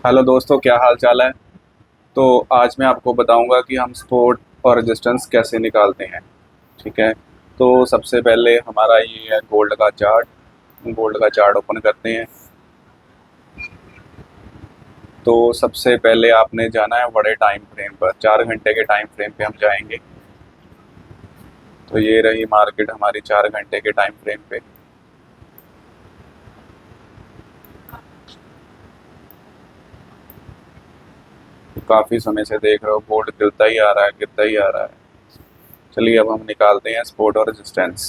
Hello दोस्तों, क्या हाल चाल है। तो आज मैं आपको बताऊंगा कि हम सपोर्ट और रेजिस्टेंस कैसे निकालते हैं। ठीक है। तो सबसे पहले हमारा ये है गोल्ड का चार्ट। गोल्ड का चार्ट ओपन करते हैं। तो सबसे पहले आपने जाना है बड़े टाइम फ्रेम पर, 4 घंटे के टाइम फ्रेम पे हम जाएंगे। तो ये रही मार्केट हमारी 4 घंटे के टाइम फ्रेम पे। तो काफ़ी समय से देख रहे हो गोल्ड गिरता ही आ रहा है, गिरता ही आ रहा है। चलिए अब हम निकालते हैं सपोर्ट और रेजिस्टेंस।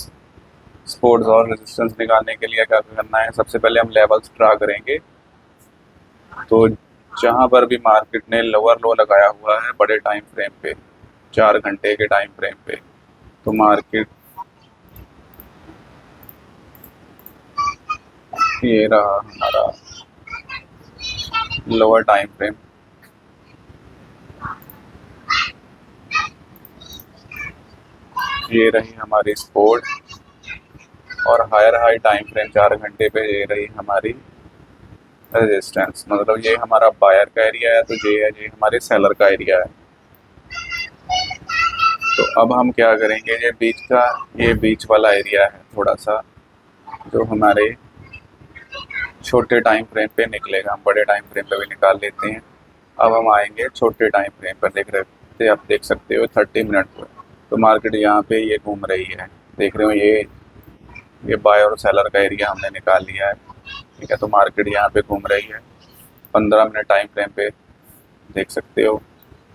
सपोर्ट्स और रेजिस्टेंस निकालने के लिए क्या करना है, सबसे पहले हम लेवल्स ड्रा करेंगे। तो जहां पर भी मार्केट ने लोअर लो लगाया हुआ है बड़े टाइम फ्रेम पे, 4 घंटे के टाइम फ्रेम पे, तो मार्केट ये रहा हमारा लोअर टाइम फ्रेम। ये रही हमारी सपोर्ट। और हायर हाई टाइम फ्रेम 4 घंटे पे ये रही हमारी रेजिस्टेंस। मतलब ये हमारा बायर का एरिया है, तो ये हमारे सेलर का एरिया है। तो अब हम क्या करेंगे, ये बीच वाला एरिया है थोड़ा सा, जो हमारे छोटे टाइम फ्रेम पे निकलेगा। हम बड़े टाइम फ्रेम पे भी निकाल लेते हैं। अब हम आएंगे छोटे टाइम फ्रेम पर। देख रहे थे, आप देख सकते हो 30 मिनट पर। तो मार्केट यहाँ पे ये घूम रही है, देख रहे हो। ये बाय और सेलर का एरिया हमने निकाल लिया है। ठीक है। तो मार्केट यहाँ पे घूम रही है 15 मिनट टाइम फ्रेम पे, देख सकते हो।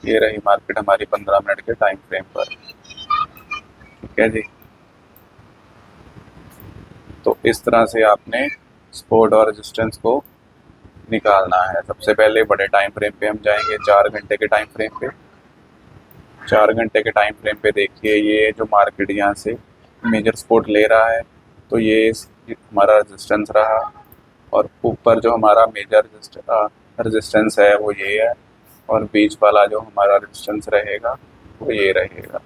ये रही मार्केट हमारी 15 मिनट के टाइम फ्रेम पर। ठीक है जी। तो इस तरह से आपने सपोर्ट और रेजिस्टेंस को निकालना है। सबसे पहले बड़े टाइम फ्रेम पे हम जाएंगे, 4 घंटे के टाइम फ्रेम पे। 4 घंटे के टाइम फ्रेम पे देखिए, ये जो मार्केट यहाँ से मेजर सपोर्ट ले रहा है, तो ये हमारा रेजिस्टेंस रहा। और ऊपर जो हमारा मेजर रेजिस्टेंस है वो ये है। और बीच वाला जो हमारा रेजिस्टेंस रहेगा वो ये रहेगा।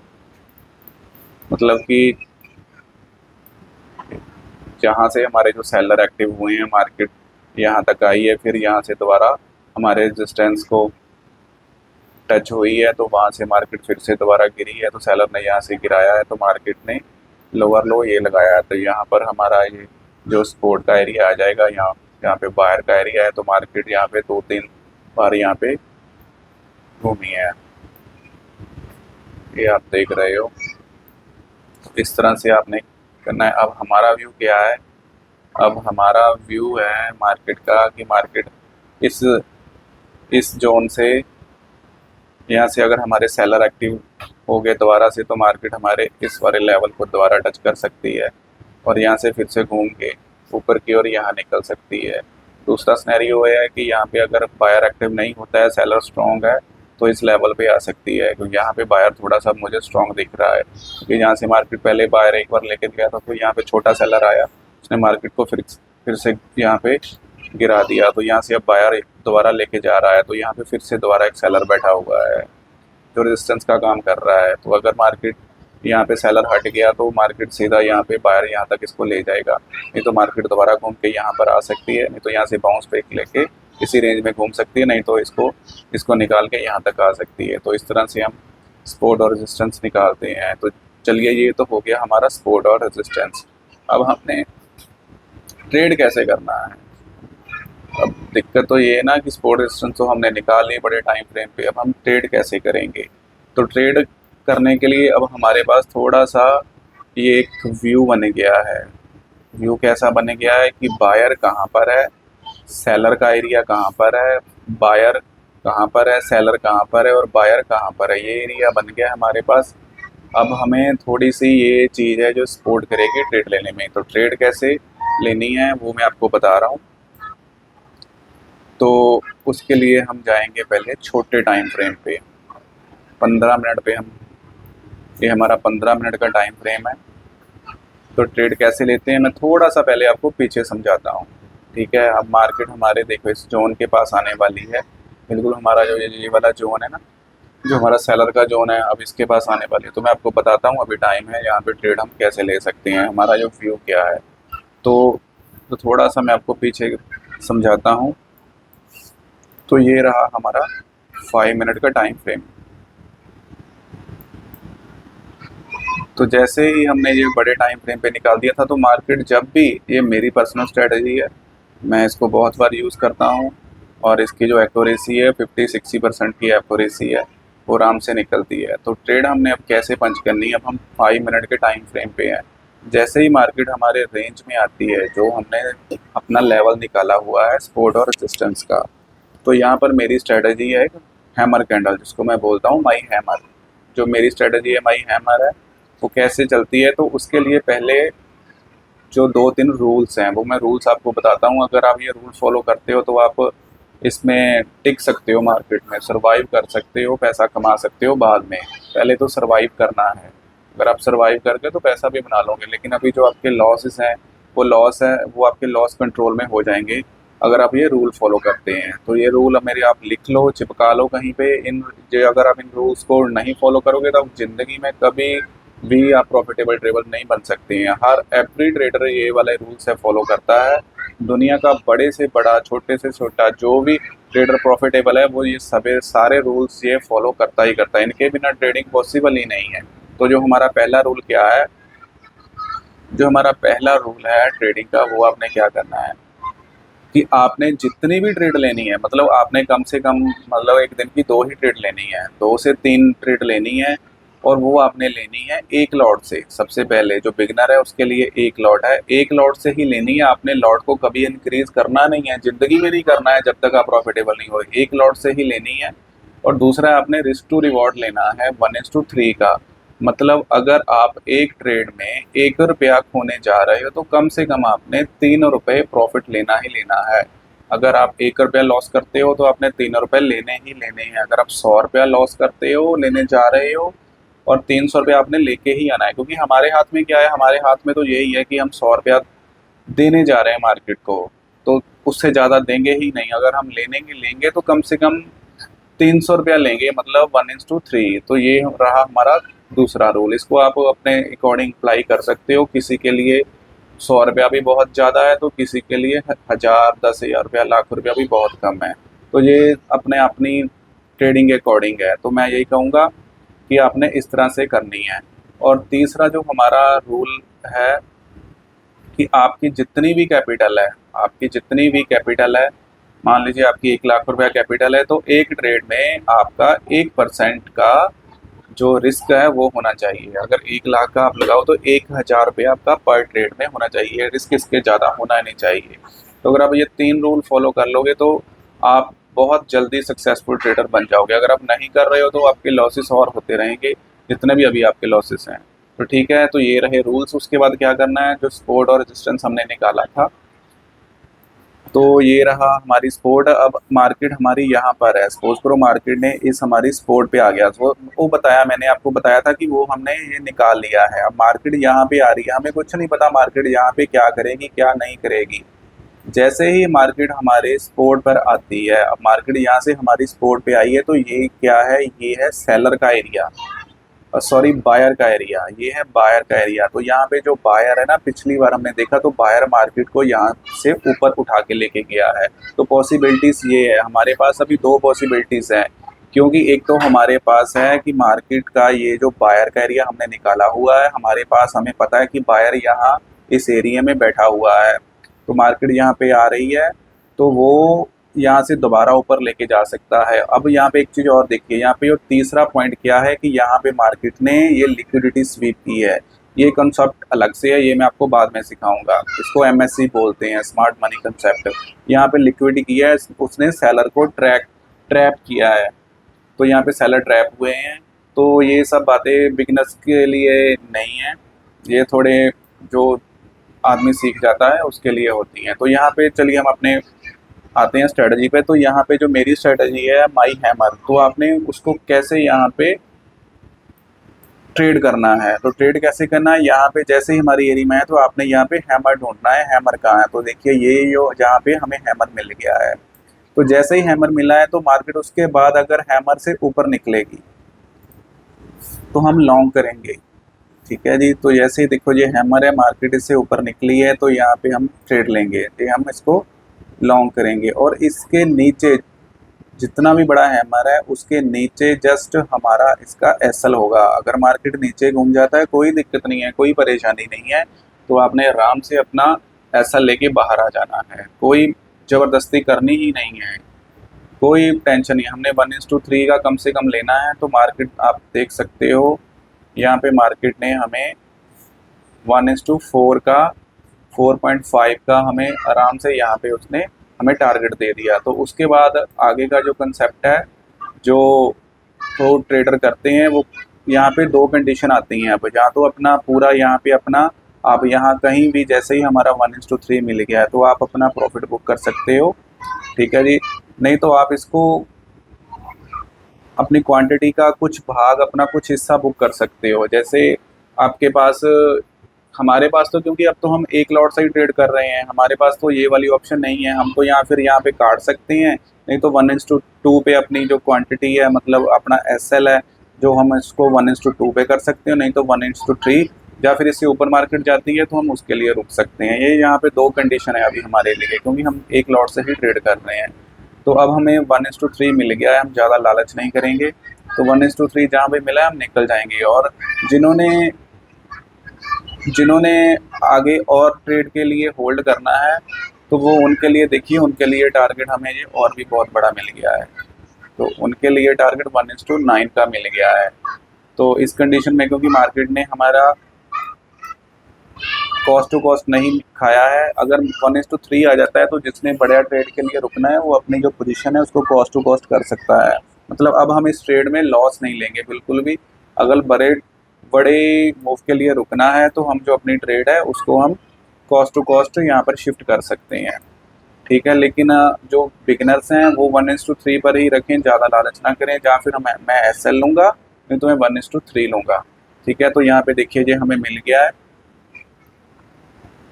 मतलब कि जहाँ से हमारे जो सेलर एक्टिव हुए हैं, मार्केट यहाँ तक आई है, फिर यहाँ से दोबारा हमारे रेजिस्टेंस को टच हुई है, तो वहाँ से मार्केट फिर से दोबारा गिरी है। तो सेलर ने यहाँ से गिराया है, तो मार्केट ने लोअर लो ये लगाया है। तो यहाँ पर हमारा ये जो सपोर्ट का एरिया आ जाएगा, यहाँ यहाँ पे बाहर का एरिया है। तो मार्केट यहाँ पे 2-3 बार यहाँ पे घूमी है, ये आप देख रहे हो। तो इस तरह से आपने करना है। अब हमारा व्यू क्या है, अब हमारा व्यू है मार्केट का, कि मार्केट इस इस जोन से, यहाँ से अगर हमारे सेलर एक्टिव हो गए दोबारा से, तो मार्केट हमारे इस वाले लेवल को दोबारा टच कर सकती है। और यहाँ से फिर से घूम के ऊपर की ओर यहाँ निकल सकती है। दूसरा सिनेरियो है कि यहाँ पे अगर बायर एक्टिव नहीं होता है, सेलर स्ट्रॉन्ग है, तो इस लेवल पे आ सकती है। क्योंकि यहाँ पे बायर थोड़ा सा मुझे स्ट्रॉन्ग दिख रहा है, क्योंकि यहाँ से मार्केट पहले बायर एक बार लेकर गया था, तो यहाँ पे छोटा सेलर आया, उसने मार्केट को फिर से यहाँ पे गिरा दिया। तो यहाँ से अब बायर दोबारा लेके जा रहा है, तो यहाँ पे फिर से दोबारा एक सेलर बैठा हुआ है जो रेजिस्टेंस का काम कर रहा है। तो अगर मार्केट यहाँ पे सेलर हट गया, तो मार्केट सीधा यहाँ पे बायर यहाँ तक इसको ले जाएगा। नहीं तो मार्केट दोबारा घूम के यहाँ पर आ सकती है, नहीं तो यहाँ से बाउंस बैक लेके इसी रेंज में घूम सकती है, नहीं तो इसको इसको निकाल के यहाँ तक आ सकती है। तो इस तरह से हम सपोर्ट और रेजिस्टेंस निकालते हैं। तो चलिए, ये तो हो गया हमारा सपोर्ट और रेजिस्टेंस। अब हमने ट्रेड कैसे करना है। अब दिक्कत तो ये है ना कि सपोर्ट रेजिस्टेंस तो हमने निकाल ली बड़े टाइम फ्रेम पे, अब हम ट्रेड कैसे करेंगे। तो ट्रेड करने के लिए अब हमारे पास थोड़ा सा ये एक व्यू बन गया है। व्यू कैसा बन गया है कि बायर कहाँ पर है, सेलर का एरिया कहाँ पर है, बायर कहाँ पर है, सेलर कहाँ पर है, और बायर कहाँ पर है, ये एरिया बन गया है हमारे पास। अब हमें थोड़ी सी ये चीज़ है जो सपोर्ट करेगी ट्रेड लेने में। तो ट्रेड कैसे लेनी है वो मैं आपको बता रहा हूँ। तो उसके लिए हम जाएंगे पहले छोटे टाइम फ्रेम पे, 15 मिनट पे। हम ये हमारा 15 मिनट का टाइम फ्रेम है। तो ट्रेड कैसे लेते हैं, मैं थोड़ा सा पहले आपको पीछे समझाता हूँ। ठीक है। अब मार्केट हमारे देखो इस जोन के पास आने वाली है, बिल्कुल हमारा जो ये वाला जोन है ना, जो हमारा सेलर का जोन है, अब इसके पास आने वाली है। तो मैं आपको बताता हूँ, अभी टाइम है यहाँ पे ट्रेड हम कैसे ले सकते हैं, हमारा जो व्यू क्या है। तो थोड़ा सा मैं आपको पीछे समझाता हूँ। तो ये रहा हमारा 5 मिनट का टाइम फ्रेम। तो जैसे ही हमने ये बड़े टाइम फ्रेम पे निकाल दिया था, तो मार्केट जब भी, ये मेरी पर्सनल स्ट्रेटजी है, मैं इसको बहुत बार यूज़ करता हूँ और इसकी जो एक्यूरेसी है 50-60% की एक्यूरेसी है, वो आराम से निकलती है। तो ट्रेड हमने अब कैसे पंच करनी है, अब हम 5 मिनट के टाइम फ्रेम पे हैं। जैसे ही मार्केट हमारे रेंज में आती है, जो हमने अपना लेवल निकाला हुआ है सपोर्ट और रेजिस्टेंस का, तो यहाँ पर मेरी स्ट्रेटजी है हैमर कैंडल, जिसको मैं बोलता हूँ माई हैमर। जो मेरी स्ट्रेटजी है माई हैमर है, वो कैसे चलती है, तो उसके लिए पहले जो 2-3 रूल्स हैं वो मैं रूल्स आपको बताता हूँ। अगर आप ये रूल फॉलो करते हो तो आप इसमें टिक सकते हो, मार्केट में सर्वाइव कर सकते हो, पैसा कमा सकते हो बाद में। पहले तो सर्वाइव करना है, अगर आप सर्वाइव कर गए तो पैसा भी बना लोगे, लेकिन अभी जो आपके लॉसेस हैं वो लॉस है, वो आपके लॉस कंट्रोल में हो जाएंगे अगर आप ये रूल फॉलो करते हैं। तो ये रूल मेरे आप लिख लो, चिपका लो कहीं पे। अगर आप इन रूल्स को नहीं फॉलो करोगे तो ज़िंदगी में कभी भी आप प्रॉफिटेबल ट्रेडर नहीं बन सकते हैं। हर एवरी ट्रेडर ये वाले रूल्स है फॉलो करता है। दुनिया का बड़े से बड़ा, छोटे से छोटा जो भी ट्रेडर प्रॉफिटेबल है, वो ये सारे रूल्स ये फॉलो करता ही करता है। इनके बिना ट्रेडिंग पॉसिबल ही नहीं है। तो जो हमारा पहला रूल क्या है, जो हमारा पहला रूल है ट्रेडिंग का, वो आपने क्या करना है कि आपने जितनी भी ट्रेड लेनी है, मतलब आपने कम से कम, मतलब एक दिन की 2 ही ट्रेड लेनी है, 2 से 3 ट्रेड लेनी है, और वो आपने लेनी है एक लॉट से। सबसे पहले जो बिगनर है उसके लिए एक लॉट है, एक लॉट से ही लेनी है। आपने लॉट को कभी इंक्रीज करना नहीं है, जिंदगी में नहीं करना है जब तक आप प्रॉफिटेबल नहीं हो। एक लॉट से ही लेनी है। और दूसरा, आपने रिस्क टू रिवॉर्ड लेना है 1:3 का। मतलब अगर आप एक ट्रेड में 1 रुपया खोने जा रहे हो तो कम से कम आपने 3 रुपये प्रॉफिट लेना ही लेना है। अगर आप 1 रुपया लॉस करते हो तो आपने 3 रुपये लेने ही लेने हैं। अगर आप 100 रुपया लॉस करते हो, लेने जा रहे हो, और 300 रुपया आपने लेके ही आना है। क्योंकि हमारे हाथ में क्या है, हमारे हाथ में तो यही है कि हम 100 रुपया देने जा रहे हैं मार्केट को, तो उससे ज़्यादा देंगे ही नहीं। अगर हम लेंगे तो कम से कम 300 रुपया लेंगे, मतलब 1:3। तो ये रहा हमारा दूसरा रूल। इसको आप अपने अकॉर्डिंग अप्लाई कर सकते हो। किसी के लिए 100 रुपया भी बहुत ज़्यादा है, तो किसी के लिए 1000, 10,000 रुपया, लाख रुपया भी बहुत कम है। तो ये अपने अपनी ट्रेडिंग के अकॉर्डिंग है। तो मैं यही कहूँगा कि आपने इस तरह से करनी है। और तीसरा जो हमारा रूल है कि आपकी जितनी भी कैपिटल है, आपकी जितनी भी कैपिटल है, मान लीजिए आपकी 1 लाख रुपया कैपिटल है, तो एक ट्रेड में आपका 1% का जो रिस्क है वो होना चाहिए। अगर 1 लाख का आप लगाओ तो 1000 रुपया आपका पर ट्रेड में होना चाहिए। रिस्क इसके ज़्यादा होना नहीं चाहिए। तो अगर आप ये 3 रूल फॉलो कर लोगे तो आप बहुत जल्दी सक्सेसफुल ट्रेडर बन जाओगे। अगर आप नहीं कर रहे हो तो आपके लॉसेस और होते रहेंगे, जितने भी अभी आपके लॉसेस हैं। तो ठीक है, तो ये रहे रूल्स। उसके बाद क्या करना है, जो सपोर्ट और रेजिस्टेंस हमने निकाला था, तो ये रहा हमारी सपोर्ट। अब मार्केट हमारी यहाँ पर है, सपोज करो मार्केट ने इस हमारी सपोर्ट पे आ गया। तो वो बताया, मैंने आपको बताया था कि वो हमने ये निकाल लिया है। अब मार्केट यहाँ पे आ रही है, हमें कुछ नहीं पता मार्केट यहाँ पे क्या करेगी क्या नहीं करेगी। जैसे ही मार्केट हमारे सपोर्ट पर आती है, अब मार्केट यहाँ से हमारी सपोर्ट पे आई है, तो ये क्या है, ये है सेलर का एरिया, सॉरी बायर का एरिया। ये है बायर का एरिया। तो यहाँ पे जो बायर है ना, पिछली बार हमने देखा तो बायर मार्केट को यहाँ से ऊपर उठा के लेके गया है। तो पॉसिबिलिटीज़ ये है, हमारे पास अभी 2 पॉसिबिलिटीज़ हैं। क्योंकि एक तो हमारे पास है कि मार्केट का ये जो बायर का एरिया हमने निकाला हुआ है, हमारे पास हमें पता है कि बायर यहाँ इस एरिया में बैठा हुआ है। तो मार्केट यहाँ पे आ रही है, तो वो यहाँ से दोबारा ऊपर लेके जा सकता है। अब यहाँ पे एक चीज़ और देखिए, यहाँ पे और तीसरा पॉइंट क्या है कि यहाँ पे मार्केट ने ये लिक्विडिटी स्वीप की है। ये कंसेप्ट अलग से है, ये मैं आपको बाद में सिखाऊंगा। इसको एमएससी बोलते हैं, स्मार्ट मनी कंसेप्ट। यहाँ पे लिक्विडिटी किया है, उसने सेलर को ट्रैप किया है। तो यहाँ पे सेलर ट्रैप हुए हैं। तो ये सब बातें बिगनर्स के लिए नहीं है, ये थोड़े जो आदमी सीख जाता है उसके लिए होती हैं। तो यहाँ पे चलिए हम अपने आते हैं स्ट्रेटजी पे। तो यहाँ पे जो मेरी स्ट्रेटजी है माई हैमर, तो आपने उसको कैसे यहाँ पे ट्रेड करना है, तो ट्रेड कैसे करना है, यहाँ पे जैसे ही हमारी एरिया में है तो आपने यहाँ पे हैमर ढूंढना है। हैमर कहाँ है, तो देखिए ये जो जहाँ पे हमें हैमर मिल गया है। तो जैसे ही हैमर मिला है तो मार्केट उसके बाद अगर हैमर से ऊपर निकलेगी तो हम लॉन्ग करेंगे। ठीक है जी। तो जैसे ही देखो ये हैमर है, मार्केट इससे ऊपर निकली है, तो यहाँ पे हम ट्रेड लेंगे, हम इसको लॉन्ग करेंगे। और इसके नीचे जितना भी बड़ा हैमर है उसके नीचे जस्ट हमारा इसका एसएल होगा। अगर मार्केट नीचे घूम जाता है कोई दिक्कत नहीं है, कोई परेशानी नहीं है, तो आपने आराम से अपना एसएल लेके बाहर आ जाना है, कोई ज़बरदस्ती करनी ही नहीं है, कोई टेंशन नहीं। हमने 1:3 का कम से कम लेना है। तो मार्केट आप देख सकते हो यहाँ पे मार्केट ने हमें 1:4 का 4.5 का हमें आराम से यहाँ पे उसने हमें टारगेट दे दिया। तो उसके बाद आगे का जो कंसेप्ट है, जो तो ट्रेडर करते हैं वो यहाँ पे दो कंडीशन आती हैं। अब या तो अपना पूरा यहाँ पे अपना आप यहाँ कहीं भी जैसे ही हमारा 1:3 मिल गया है तो आप अपना प्रॉफिट बुक कर सकते हो, ठीक है जी। नहीं तो आप इसको अपनी क्वांटिटी का कुछ भाग अपना कुछ हिस्सा बुक कर सकते हो। जैसे आपके पास, हमारे पास तो क्योंकि अब तो हम एक लॉट से ही ट्रेड कर रहे हैं, हमारे पास तो ये वाली ऑप्शन नहीं है। हम तो यहाँ फिर यहाँ पे काट सकते हैं, नहीं तो 1:2 पे अपनी जो क्वांटिटी है मतलब अपना एसएल है जो हम इसको 1:2 पे कर सकते हैं, नहीं तो 1:3 या फिर इससे ऊपर मार्केट जाती है तो हम उसके लिए रुक सकते हैं। ये यहाँ पे दो कंडीशन है अभी हमारे लिए, क्योंकि हम एक लॉट से ही ट्रेड कर रहे हैं। तो अब हमें 1:3 मिल गया है, हम ज़्यादा लालच नहीं करेंगे। तो 1:3 जहाँ पे मिला है हम निकल जाएंगे। और जिन्होंने आगे और ट्रेड के लिए होल्ड करना है तो वो उनके लिए देखिए, उनके लिए टारगेट हमें ये और भी बहुत बड़ा मिल गया है। तो उनके लिए टारगेट 1:9 का मिल गया है। तो इस कंडीशन में क्योंकि मार्केट ने हमारा कॉस्ट टू कॉस्ट नहीं खाया है, अगर 1:3 आ जाता है तो जिसने बड़ा ट्रेड के लिए रुकना है वो अपनी जो पोजीशन है उसको कॉस्ट टू कॉस्ट कर सकता है। मतलब अब हम इस ट्रेड में लॉस नहीं लेंगे बिल्कुल भी। अगर बड़े मूव के लिए रुकना है तो हम जो अपनी ट्रेड है उसको हम कॉस्ट टू कॉस्ट यहाँ पर शिफ्ट कर सकते हैं, ठीक है। लेकिन जो बिगिनर्स हैं वो 1:3 पर ही रखें, ज़्यादा लालच ना करें। या फिर मैं एसएल लूँगा, नहीं तो मैं 1:3 लूँगा, ठीक है। तो यहाँ पे देखिए ये हमें मिल गया है।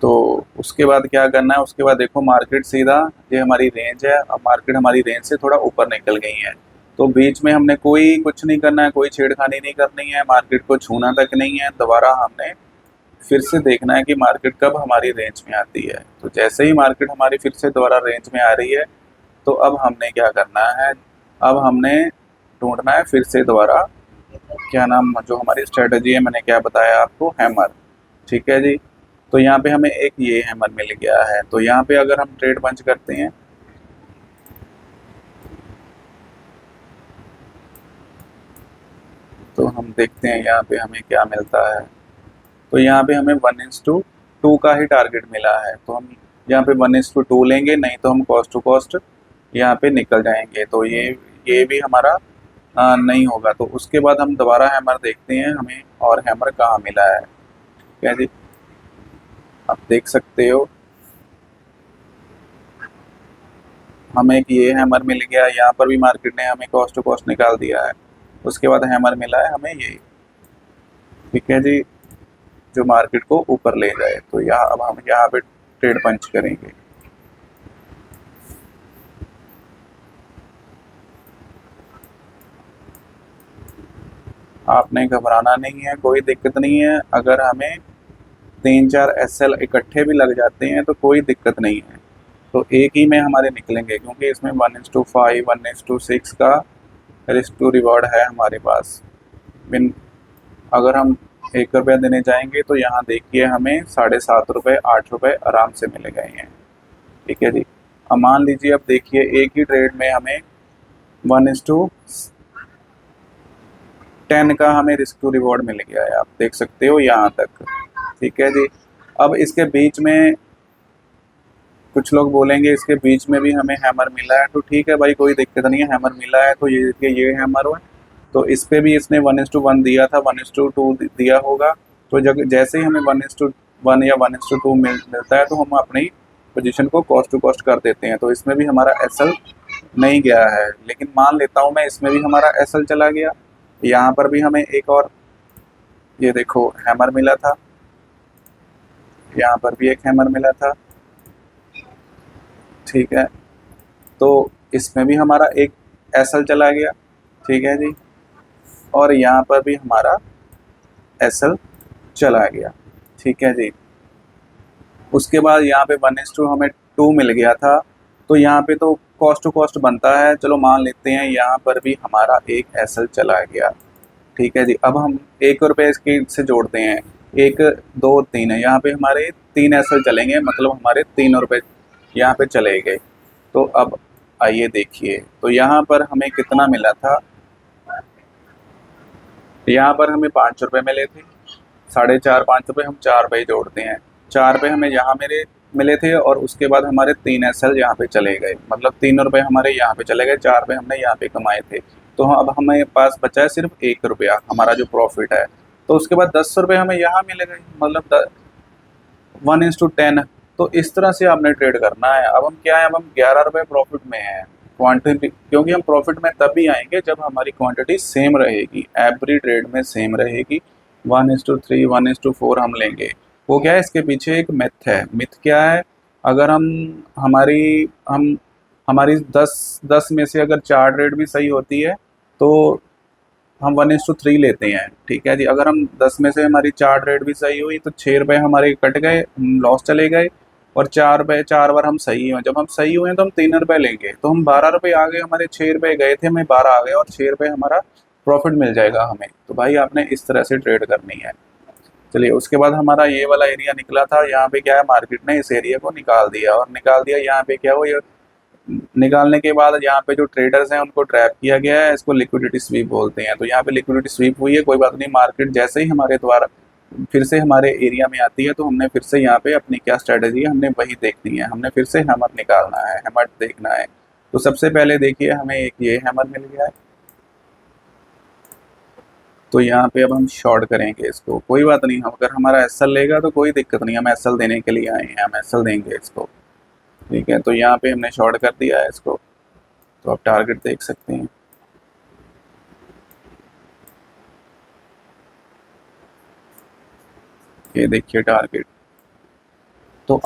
तो उसके बाद क्या करना है, उसके बाद देखो मार्केट सीधा, ये हमारी रेंज है, अब मार्केट हमारी रेंज से थोड़ा ऊपर निकल गई है। तो बीच में हमने कोई कुछ नहीं करना है, कोई छेड़खानी नहीं करनी है, मार्केट को छूना तक नहीं है। दोबारा हमने फिर से देखना है कि मार्केट कब हमारी रेंज में आती है। तो जैसे ही मार्केट हमारी फिर से दोबारा रेंज में आ रही है तो अब हमने क्या करना है, अब हमने ढूंढना है फिर से दोबारा क्या नाम, जो हमारी स्ट्रेटजी है मैंने क्या बताया आपको, हैमर, ठीक है जी। तो यहाँ पे हमें एक ये हैमर मिल गया है। तो यहाँ पे अगर हम ट्रेड बंच करते हैं तो हम देखते हैं यहाँ पे हमें क्या मिलता है। तो यहाँ पे हमें 1:2 का ही टारगेट मिला है। तो हम यहाँ पे 1:2 लेंगे, नहीं तो हम कॉस्ट टू कॉस्ट यहाँ पे निकल जाएंगे। तो ये भी हमारा नहीं होगा। तो उसके बाद हम दोबारा हैमर देखते हैं हमें और हैमर कहाँ मिला है, ठीक है जी। आप देख सकते हो हमें एक ये हैमर मिल गया, यहाँ पर भी मार्केट ने हमें कॉस्ट टू कॉस्ट निकाल दिया है। उसके बाद हैमर मिला है हमें ये, ठीक है जी, जो मार्केट को ऊपर ले जाए। तो यहाँ अब हम यहाँ पे ट्रेड पंच करेंगे। आपने घबराना नहीं है, कोई दिक्कत नहीं है। अगर हमें 3-4 एसएल इकट्ठे भी लग जाते हैं तो कोई दिक्कत नहीं है। तो एक ही में हमारे निकलेंगे, क्योंकि इसमें 1:5 1:6 का रिस्क टू रिवॉर्ड है हमारे पास। बिन अगर हम 1 रुपया देने जाएंगे तो यहाँ देखिए हमें 7.5 रुपये 8 रुपये आराम से मिल गए हैं, ठीक है जी। अब मान लीजिए, अब देखिए एक ही ट्रेड में हमें 1:10 का हमें रिस्क टू रिवॉर्ड मिल गया है, आप देख सकते हो यहाँ तक, ठीक है जी। अब इसके बीच में कुछ लोग बोलेंगे इसके बीच में भी हमें हैमर मिला है, तो ठीक है भाई, कोई दिक्कत नहीं है, हैमर मिला है तो ये हैमर है। तो इस पे भी इसने 1:1 दिया था, 1:2 दिया होगा। तो जब जैसे ही हमें 1:1 या 1:2 मिलता है तो हम अपनी पोजीशन को कॉस्ट टू कॉस्ट कर देते हैं। तो इसमें भी हमारा एसएल नहीं गया है, लेकिन मान लेता हूँ मैं इसमें भी हमारा एसएल चला गया। यहाँ पर भी हमें एक और ये देखो हैमर मिला था, यहाँ पर भी एक हैमर मिला था, ठीक है। तो इसमें भी हमारा एक एसएल चला गया, ठीक है जी, और यहाँ पर भी हमारा एसएल चला गया, ठीक है जी। उसके बाद यहाँ पे 1:2 हमें 2 मिल गया था, तो यहाँ पे तो कॉस्ट टू कॉस्ट बनता है, चलो मान लेते हैं यहाँ पर भी हमारा एक एसएल चला गया। ठीक है जी, अब हम 1 रुपये इसके से जोड़ते हैं, 1 2 3 है, यहाँ पे हमारे 3 एसएल चलेंगे, मतलब हमारे 3 रुपये यहाँ पे चले गए। तो अब आइए देखिए, तो यहाँ पर हमें कितना मिला था, यहाँ पर हमें 5 रुपये मिले थे, 4.5 5 रुपये, हम 4 रुपये जोड़ते हैं, 4 रुपये हमें यहाँ मेरे मिले थे, और उसके बाद हमारे 3 एसएल यहाँ पे चले गए, मतलब 3 रुपये हमारे यहाँ पे चले गए, 4 रुपये हमने यहाँ पे कमाए थे। तो अब हमें पास बचा है सिर्फ 1 रुपया हमारा जो प्रॉफिट है। तो उसके बाद 10 रुपये हमें यहाँ मिले गए, मतलब 1:10। तो इस तरह से आपने ट्रेड करना है। अब हम क्या है, अब हम 11 रुपये प्रॉफिट में हैं क्वांटिटी, क्योंकि हम प्रॉफिट में तभी आएंगे जब हमारी क्वांटिटी सेम रहेगी, एवरी ट्रेड में सेम रहेगी। 1:3 1:4 हम लेंगे। वो क्या है, इसके पीछे एक मिथ है। मिथ क्या है, अगर हम हमारी 10 में से अगर 4 ट्रेड भी सही होती है तो हम 1:3 लेते हैं। ठीक है जी, अगर हम 10 में से हमारी 4 ट्रेड भी सही हुई तो 6 रुपये हमारे कट गए, लॉस चले गए, और 4 रुपये 4 बार हम सही हुए। जब हम सही हुए तो हम 3 रुपये लेंगे, तो हम 12 रुपये आ गए, हमारे 6 रुपये गए थे, हमें 12 आ गए, और 6 रुपये हमारा प्रॉफिट मिल जाएगा हमें। तो भाई आपने इस तरह से ट्रेड करनी है। चलिए, उसके बाद हमारा ये वाला एरिया निकला था, यहाँ पे क्या है, मार्केट ने इस एरिया को निकाल दिया, और निकाल दिया यहाँ पे क्या हुआ, ये निकालने के बाद यहाँ पे जो ट्रेडर्स हैं उनको ट्रैप किया गया है, इसको लिक्विडिटी स्वीप बोलते हैं। तो यहाँ पे लिक्विडिटी स्वीप हुई है, कोई बात नहीं, मार्केट जैसे ही हमारे द्वारा फिर से हमारे एरिया में आती है तो हमने फिर से यहाँ पे अपनी क्या स्ट्रेटजी है हमने वही देखनी है, हमने फिर से हैमर निकालना है, हैमर देखना है। तो सबसे पहले देखिए हमें एक ये हैमर मिल गया है, तो यहाँ पे अब हम शॉर्ट करेंगे इसको, कोई बात नहीं, हम अगर हमारा एसएल लेगा तो कोई दिक्कत नहीं, हम एसएल देने के लिए आए हैं, हम एसएल देंगे इसको। ठीक है, तो यहाँ पे हमने शॉर्ट कर दिया है इसको, तो आप टारगेट देख सकते हैं। ये देखिए टारगेट। तो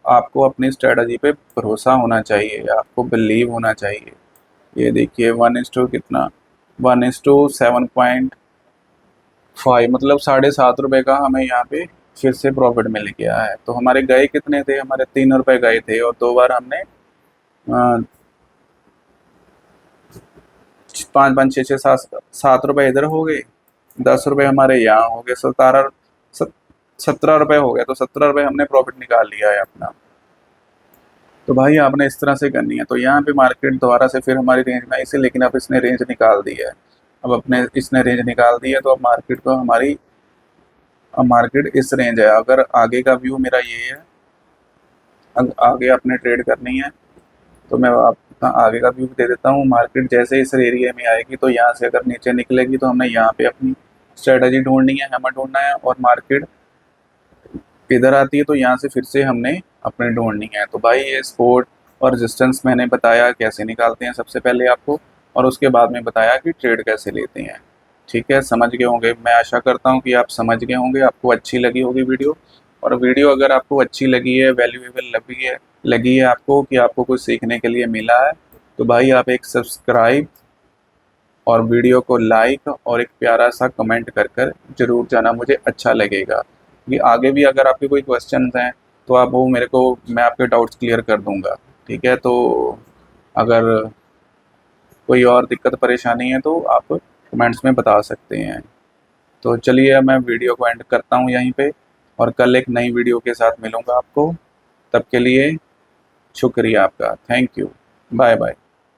आपको अपनी स्ट्रेटजी पे भरोसा होना चाहिए, आपको बिलीव होना चाहिए। ये देखिए 1:, कितना 1:7.5, मतलब 7.5 रुपये का हमें यहाँ पे फिर से प्रॉफिट मिल गया है। तो हमारे गए कितने थे, हमारे 3 रुपये गए थे, और 2 बार हमने 5 5 6 6 7 रुपये इधर हो गए, 10 रुपये हमारे यहाँ हो गए, 17 रुपये हो गया। तो 17 रुपये हमने प्रॉफिट निकाल लिया है अपना। तो भाई आपने इस तरह से करनी है। तो यहाँ पे मार्केट दोबारा से फिर हमारी रेंज में आई थी, लेकिन अब इसने रेंज निकाल दी है। अब इसने रेंज निकाल दी है, तो अब मार्केट इस रेंज है। अगर आगे का व्यू मेरा ये है, आगे आपने ट्रेड करनी है तो मैं आपका आगे का व्यू दे देता हूँ। मार्केट जैसे इस एरिया में आएगी तो यहाँ से अगर नीचे निकलेगी तो हमने यहाँ पे अपनी स्ट्रेटजी ढूंढनी है, हैमर ढूंढना है, और मार्केट इधर आती है तो यहाँ से फिर से हमने अपने ढूंढनी है। तो भाई ये सपोर्ट और रेजिस्टेंस मैंने बताया कैसे निकालते हैं सबसे पहले आपको, और उसके बाद में बताया कि ट्रेड कैसे लेते हैं। ठीक है, समझ गए होंगे, मैं आशा करता हूँ कि आप समझ गए होंगे, आपको अच्छी लगी होगी वीडियो। और वीडियो अगर आपको अच्छी लगी है, वैल्यूएबल लगी है आपको, कि आपको कुछ सीखने के लिए मिला है, तो भाई आप एक सब्सक्राइब और वीडियो को लाइक और एक प्यारा सा कमेंट कर ज़रूर जाना, मुझे अच्छा लगेगा। कि आगे भी अगर आपके कोई क्वेश्चन हैं तो आप वो मैं आपके डाउट्स क्लियर कर दूंगा। ठीक है, तो अगर कोई और दिक्कत परेशानी है तो आप कमेंट्स में बता सकते हैं। तो चलिए मैं वीडियो को एंड करता हूँ यहीं पे, और कल एक नई वीडियो के साथ मिलूँगा आपको। तब के लिए शुक्रिया आपका, थैंक यू, बाय बाय।